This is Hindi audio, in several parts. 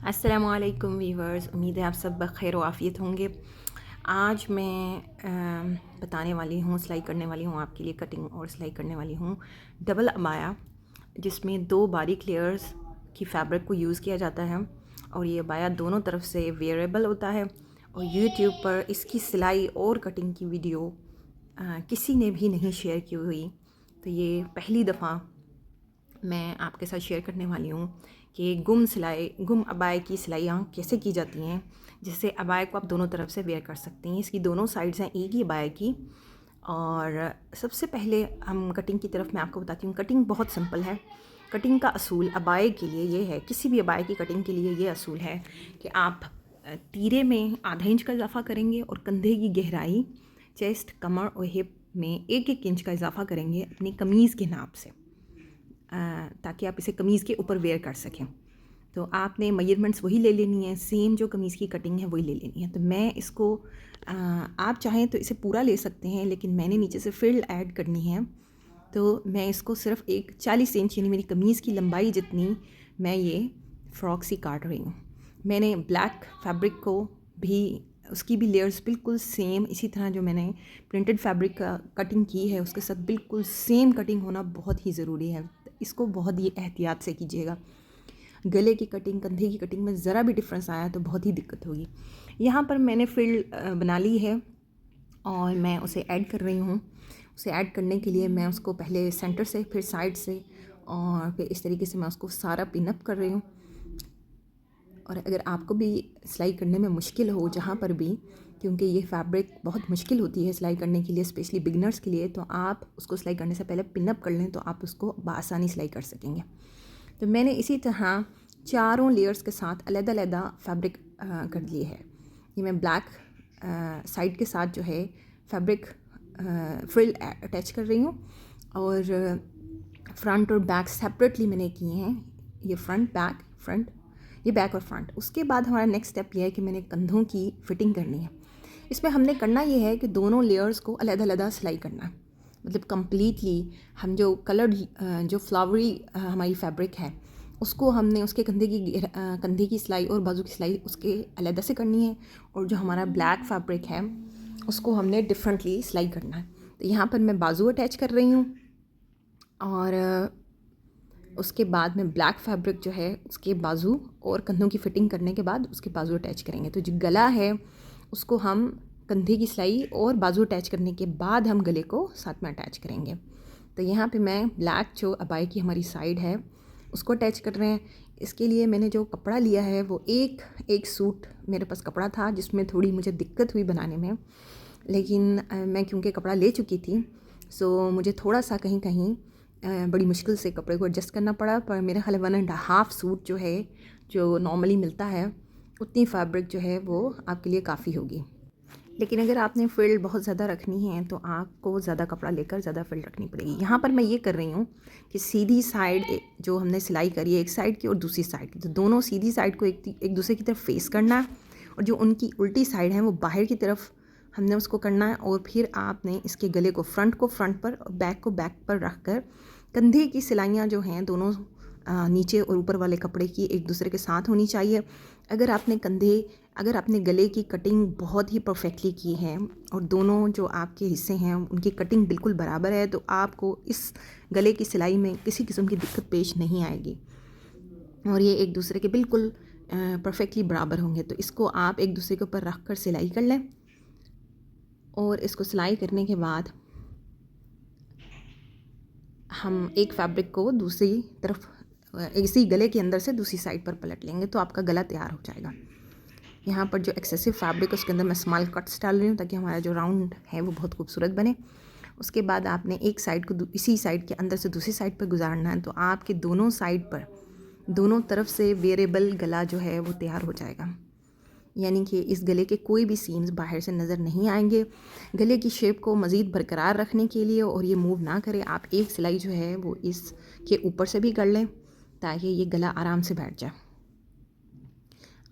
अस्सलामुअलैकुम वीवर्स, उम्मीद है आप सब बखैर व आफ़ियत होंगे। आज मैं बताने वाली हूँ, सिलाई करने वाली हूँ आपके लिए, कटिंग और सिलाई करने वाली हूँ डबल अबाया, जिसमें 2 बारीक लेयर्स की फ़ैब्रिक को यूज़ किया जाता है और ये अबाया दोनों तरफ से वेयरेबल होता है। और यूट्यूब पर इसकी सिलाई और कटिंग की वीडियो किसी ने भी नहीं शेयर की हुई, तो ये पहली दफ़ा मैं आपके साथ शेयर करने वाली हूँ कि गुम अबाया की सिलाइयाँ कैसे की जाती हैं, जिससे अबाया को आप दोनों तरफ से वेयर कर सकती हैं। इसकी दोनों साइड्स हैं एक ही अबाया की। और सबसे पहले हम कटिंग की तरफ मैं आपको बताती हूँ। कटिंग बहुत सिंपल है। कटिंग का असूल अबाया के लिए ये है, किसी भी अबाया की कटिंग के लिए ये असूल है कि आप तीरे में आधा इंच का इजाफा करेंगे और कंधे की गहराई, चेस्ट, कमर और हिप में 1-1 इंच का इजाफा करेंगे अपनी कमीज़ के नाप से, ताकि आप इसे कमीज़ के ऊपर वेयर कर सकें। तो आपने मेजरमेंट्स वही ले लेनी है, सेम जो कमीज़ की कटिंग है वही ले लेनी है। तो मैं इसको आप चाहें तो इसे पूरा ले सकते हैं, लेकिन मैंने नीचे से फ्रिल ऐड करनी है, तो मैं इसको सिर्फ एक 40 इंच यानी मेरी कमीज़ की लंबाई जितनी मैं ये फ़्रॉक सी काट रही हूँ। मैंने ब्लैक फैब्रिक को भी, उसकी भी लेयर्स बिल्कुल सेम इसी तरह जो मैंने प्रिंटेड फैब्रिक का कटिंग की है उसके साथ बिल्कुल सेम कटिंग होना बहुत ही ज़रूरी है। इसको बहुत ही एहतियात से कीजिएगा। गले की कटिंग, कंधे की कटिंग में ज़रा भी डिफरेंस आया तो बहुत ही दिक्कत होगी। यहाँ पर मैंने फ्रिल बना ली है और मैं उसे ऐड कर रही हूँ। उसे ऐड करने के लिए मैं उसको पहले सेंटर से, फिर साइड से और फिर इस तरीके से मैं उसको सारा पिनअप कर रही हूँ। और अगर आपको भी सिलाई करने में मुश्किल हो जहाँ पर भी, क्योंकि ये फैब्रिक बहुत मुश्किल होती है सिलाई करने के लिए, स्पेशली बिगनर्स के लिए, तो आप उसको सिलाई करने से पहले पिनअप कर लें तो आप उसको बआसानी सिलाई कर सकेंगे। तो मैंने इसी तरह चारों लेयर्स के साथ अलग-अलग फैब्रिक कर लिए है। ये मैं ब्लैक साइड के साथ जो है फैब्रिक फ्रिल अटैच कर रही हूँ और फ्रंट और बैक सेपरेटली मैंने किए हैं। ये फ्रंट, ये बैक और फ्रंट। उसके बाद हमारा नेक्स्ट स्टेप ये है कि मैंने कंधों की फिटिंग करनी है। इसमें हमने करना ये है कि दोनों लेयर्स को अलग-अलग सिलाई करना है। मतलब कंप्लीटली हम जो कलर्ड जो फ्लावरी हमारी फैब्रिक है उसको हमने उसके कंधे की सिलाई और बाजू की सिलाई उसके अलग से करनी है, और जो हमारा ब्लैक फैब्रिक है उसको हमने डिफरेंटली सिलाई करना है। तो यहाँ पर मैं बाजू अटैच कर रही हूँ और उसके बाद में ब्लैक फैब्रिक जो है उसके बाजू और कंधों की फिटिंग करने के बाद उसके बाजू अटैच करेंगे। तो जो गला है उसको हम कंधे की सिलाई और बाजू अटैच करने के बाद हम गले को साथ में अटैच करेंगे। तो यहाँ पे मैं ब्लैक जो अबाया की हमारी साइड है उसको अटैच कर रहे हैं। इसके लिए मैंने जो कपड़ा लिया है वो एक सूट मेरे पास कपड़ा था, जिसमें थोड़ी मुझे दिक्कत हुई बनाने में, लेकिन मैं क्योंकि कपड़ा ले चुकी थी सो मुझे थोड़ा सा कहीं कहीं बड़ी मुश्किल से कपड़े को एडजस्ट करना पड़ा। पर मेरा ख्याल 1.5 सूट जो है, जो नॉर्मली मिलता है, उतनी फैब्रिक जो है वो आपके लिए काफ़ी होगी। लेकिन अगर आपने फ्रिल बहुत ज़्यादा रखनी है तो आपको ज़्यादा कपड़ा लेकर ज़्यादा फ्रिल रखनी पड़ेगी। यहाँ पर मैं ये कर रही हूँ कि सीधी साइड जो हमने सिलाई करी है एक साइड की और दूसरी साइड की, तो दोनों सीधी साइड को एक दूसरे की तरफ फेस करना है, और जो उनकी उल्टी साइड है वो बाहर की तरफ हमने उसको करना है। और फिर आपने इसके गले को फ्रंट पर और बैक को बैक पर रख कर कंधे की सिलाइयाँ जो हैं दोनों नीचे और ऊपर वाले कपड़े की एक दूसरे के साथ होनी चाहिए। अगर आपने गले की कटिंग बहुत ही परफेक्टली की है और दोनों जो आपके हिस्से हैं उनकी कटिंग बिल्कुल बराबर है, तो आपको इस गले की सिलाई में किसी किस्म की दिक्कत पेश नहीं आएगी और ये एक दूसरे के बिल्कुल परफेक्टली बराबर होंगे। तो इसको आप एक दूसरे के ऊपर रख कर सिलाई कर लें और इसको सिलाई करने के बाद हम एक फैब्रिक को दूसरी तरफ इसी गले के अंदर से दूसरी साइड पर पलट लेंगे तो आपका गला तैयार हो जाएगा। यहाँ पर जो एक्सेसिव फैब्रिक उसके अंदर मैं स्मॉल कट्स डाल रही हूँ ताकि हमारा जो राउंड है वो बहुत खूबसूरत बने। उसके बाद आपने एक साइड को इसी साइड के अंदर से दूसरी साइड पर गुजारना है, तो आपके दोनों साइड पर दोनों तरफ से वेरिएबल गला जो है वो तैयार हो जाएगा। यानी कि इस गले के कोई भी सीम्स बाहर से नज़र नहीं आएंगे। गले की शेप को मज़ीद बरकरार रखने के लिए और ये मूव ना करे, आप एक सिलाई जो है वो इसके ऊपर से भी कर लें ताकि ये गला आराम से बैठ जाए।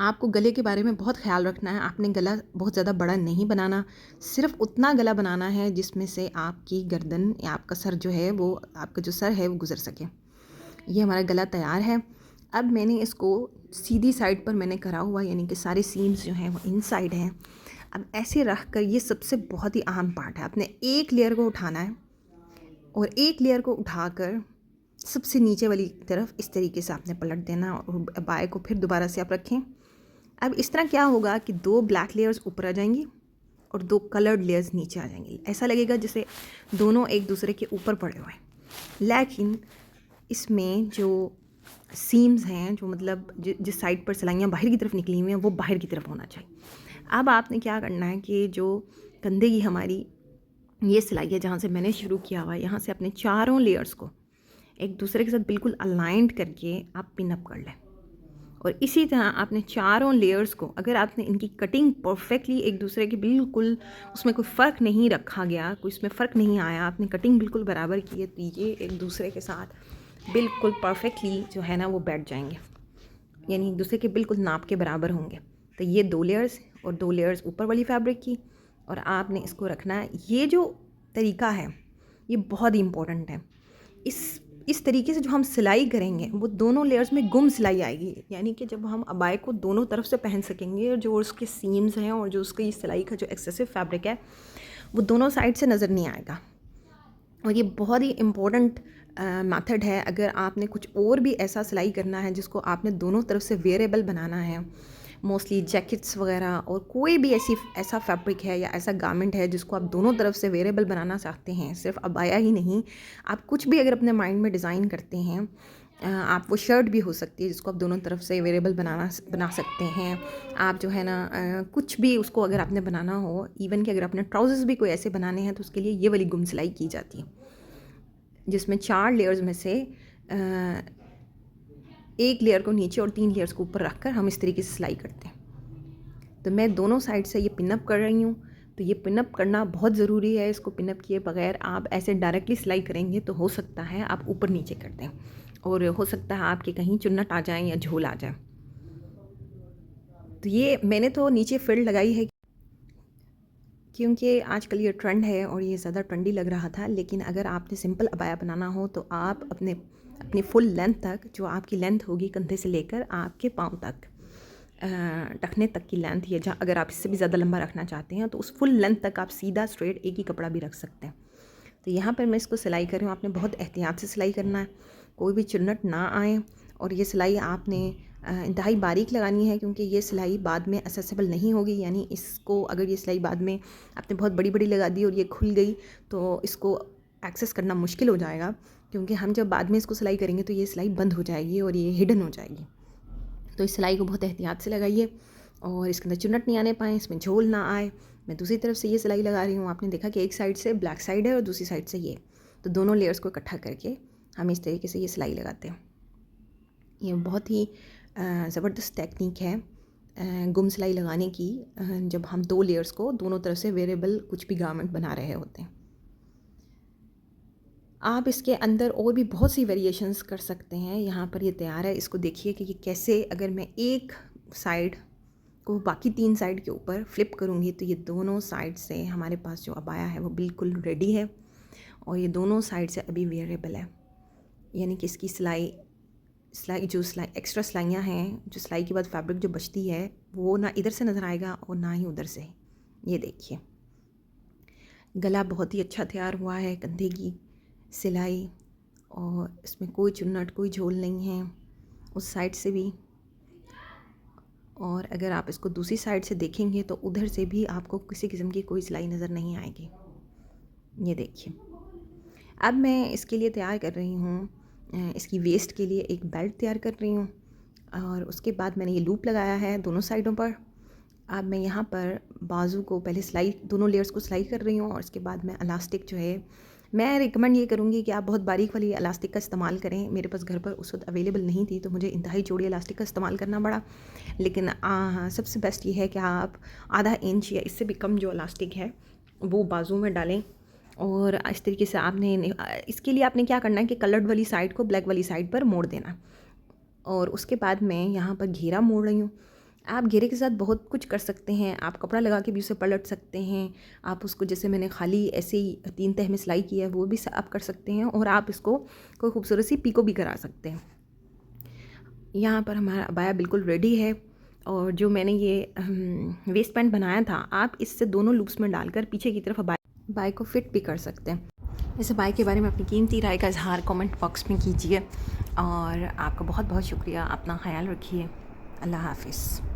आपको गले के बारे में बहुत ख्याल रखना है। आपने गला बहुत ज़्यादा बड़ा नहीं बनाना, सिर्फ उतना गला बनाना है जिसमें से आपकी गर्दन या आपका सर जो है वो, आपका जो सर है वो गुजर सके। ये हमारा गला तैयार है। अब मैंने इसको सीधी साइड पर मैंने करा हुआ, यानी कि सारे सीम्स जो हैं वो इनसाइड हैं। अब ऐसे रख कर, ये सबसे बहुत ही अहम पार्ट है, आपने एक लेयर को उठाना है और एक लेयर को उठाकर सबसे नीचे वाली तरफ इस तरीके से आपने पलट देना और अबाया को फिर दोबारा से आप रखें। अब इस तरह क्या होगा कि 2 ब्लैक लेयर्स ऊपर आ जाएंगी और 2 कलर्ड लेयर्स नीचे आ जाएंगी। ऐसा लगेगा जैसे दोनों एक दूसरे के ऊपर पड़े हुए हैं, लेकिन इसमें जो सीम्स हैं, जो मतलब जिस साइड पर सिलाइयाँ बाहर की तरफ निकली हुई हैं, वो बाहर की तरफ होना चाहिए। अब आपने क्या करना है कि जो कंधे की हमारी ये सिलाई है, जहाँ से मैंने शुरू किया हुआ है, यहाँ से अपने चारों लेयर्स को एक दूसरे के साथ बिल्कुल अलाइंड करके आप पिन अप कर लें। और इसी तरह आपने चारों लेयर्स को, अगर आपने इनकी कटिंग परफेक्टली एक दूसरे की बिल्कुल, उसमें कोई फ़र्क नहीं रखा गया, कोई इसमें फ़र्क नहीं आया, आपने कटिंग बिल्कुल बराबर की है, तो ये एक दूसरे के साथ बिल्कुल परफेक्टली जो है ना वो बैठ जाएंगे, यानी एक दूसरे के बिल्कुल नाप के बराबर होंगे। तो ये 2 लेयर्स और 2 लेयर्स ऊपर वाली फैब्रिक की, और आपने इसको रखना है। ये जो तरीका है ये बहुत ही इम्पोर्टेंट है। इस तरीके से जो हम सिलाई करेंगे वो दोनों लेयर्स में गुम सिलाई आएगी, यानी कि जब हम अबाए को दोनों तरफ से पहन सकेंगे और जो उसके सीम्स हैं और जो उसकी सिलाई का जो एक्सेसिव फैब्रिक है वो दोनों साइड से नज़र नहीं आएगा। और ये बहुत ही इम्पोर्टेंट मेथड है। अगर आपने कुछ और भी ऐसा सिलाई करना है जिसको आपने दोनों तरफ से वेरिएबल बनाना है, मोस्टली जैकेट्स वगैरह, और कोई भी ऐसा फैब्रिक है या ऐसा गारमेंट है जिसको आप दोनों तरफ से वेरिएबल बनाना चाहते हैं, सिर्फ अबाया ही नहीं, आप कुछ भी अगर अपने माइंड में डिज़ाइन करते हैं, आप वो शर्ट भी हो सकती है जिसको आप दोनों तरफ से वेरिएबल बना सकते हैं। आप जो है ना कुछ भी उसको अगर आपने बनाना हो, इवन कि अगर आपने ट्राउजर्स भी कोई ऐसे बनाने हैं, तो उसके लिए ये वाली गुम सिलाई की जाती है, जिसमें 4 लेयर्स में से एक लेयर को नीचे और 3 लेयर्स को ऊपर रखकर हम इस तरीके से सिलाई करते हैं। तो मैं दोनों साइड से ये पिनअप कर रही हूँ। तो ये पिनअप करना बहुत ज़रूरी है। इसको पिनअप किए बगैर आप ऐसे डायरेक्टली सिलाई करेंगे तो हो सकता है आप ऊपर नीचे कर दें, और हो सकता है आपके कहीं चुन्नट आ जाए या झोल आ जाए। तो ये मैंने तो नीचे फ्रिल लगाई है क्योंकि आजकल ये ट्रेंड है और ये ज़्यादा ट्रेंडी लग रहा था। लेकिन अगर आपने सिंपल अबाया बनाना हो तो आप अपनी फुल लेंथ तक, जो आपकी लेंथ होगी कंधे से लेकर आपके पाँव तक, टखने तक की लेंथ, या जहाँ अगर आप इससे भी ज़्यादा लंबा रखना चाहते हैं तो उस फुल लेंथ तक आप सीधा स्ट्रेट एक ही कपड़ा भी रख सकते हैं। तो यहाँ पर मैं इसको सिलाई कर रही हूँ। आपने बहुत एहतियात से सिलाई करना है, कोई भी चुन्नट ना आए, और ये सिलाई आपने इंतहाई बारीक लगानी है क्योंकि ये सिलाई बाद में एक्सेसिबल नहीं होगी। यानी इसको अगर ये सिलाई बाद में आपने बहुत बड़ी बड़ी लगा दी और ये खुल गई तो इसको एक्सेस करना मुश्किल हो जाएगा, क्योंकि हम जब बाद में इसको सिलाई करेंगे तो ये सिलाई बंद हो जाएगी और ये हिडन हो जाएगी। तो इस सिलाई को बहुत एहतियात से लगाइए और इसके अंदर चुन्नट नहीं आने पाए, इसमें झोल ना आए। मैं दूसरी तरफ से ये सिलाई लगा रही हूँ। आपने देखा कि एक साइड से ब्लैक साइड है और दूसरी साइड से ये, तो दोनों लेयर्स को इकट्ठा करके हम इस तरीके से ये सिलाई लगाते हैं। ये बहुत ही ज़बरदस्त टेक्निक है गुम सिलाई लगाने की, जब हम 2 लेयर्स को दोनों तरफ से वेरिएबल कुछ भी गारमेंट बना रहे होते हैं। आप इसके अंदर और भी बहुत सी वेरिएशंस कर सकते हैं। यहाँ पर ये तैयार है, इसको देखिए कि ये कैसे, अगर मैं एक साइड को बाकी 3 साइड के ऊपर फ्लिप करूँगी तो ये दोनों साइड से हमारे पास जो अबाया है वो बिल्कुल रेडी है, और ये दोनों साइड से अभी वेरिएबल है। यानी कि इसकी सिलाई एक्स्ट्रा सिलाइयाँ हैं, जो सिलाई के बाद फैब्रिक जो बचती है वो ना इधर से नज़र आएगा और ना ही उधर से। ये देखिए, गला बहुत ही अच्छा तैयार हुआ है, कंधे की सिलाई, और इसमें कोई चुन्नट कोई झोल नहीं है उस साइड से भी। और अगर आप इसको दूसरी साइड से देखेंगे तो उधर से भी आपको किसी किस्म की कोई सिलाई नज़र नहीं आएगी। ये देखिए, अब मैं इसके लिए तैयार कर रही हूँ, इसकी वेस्ट के लिए एक बेल्ट तैयार कर रही हूँ, और उसके बाद मैंने ये लूप लगाया है दोनों साइडों पर। अब मैं यहाँ पर बाजू को पहले सिलाई, दोनों लेयर्स को सिलाई कर रही हूँ, और उसके बाद मैं इलास्टिक जो है, मैं रिकमेंड ये करूँगी कि आप बहुत बारीक वाली इलास्टिक का इस्तेमाल करें। मेरे पास घर पर उस वक्त अवेलेबल नहीं थी तो मुझे इंतहाई चौड़ी इलास्टिक का इस्तेमाल करना पड़ा। लेकिन सबसे बेस्ट ये है कि आप आधा इंच या इससे भी कम जो इलास्टिक है वो बाजू में डालें, और इस तरीके से आपने इसके लिए आपने क्या करना है कि कलर्ड वाली साइड को ब्लैक वाली साइड पर मोड़ देना। और उसके बाद मैं यहाँ पर घेरा मोड़ रही हूँ। आप घेरे के साथ बहुत कुछ कर सकते हैं, आप कपड़ा लगा के भी उसे पलट सकते हैं, आप उसको जैसे मैंने खाली ऐसे ही 3 तह में सिलाई की है वो भी आप कर सकते हैं, और आप इसको कोई खूबसूरत सी पीको भी करा सकते हैं। यहाँ पर हमारा अबाया बिल्कुल रेडी है। और जो मैंने ये वेस्ट बैंड बनाया था, आप इससे दोनों लूप्स में डालकर पीछे की तरफ अबाया को फिट भी कर सकते हैं। इस अबाया के बारे में अपनी कीमती राय का इजहार कमेंट बॉक्स में कीजिए। और आपका बहुत बहुत शुक्रिया। अपना ख्याल रखिए। अल्लाह हाफिज़।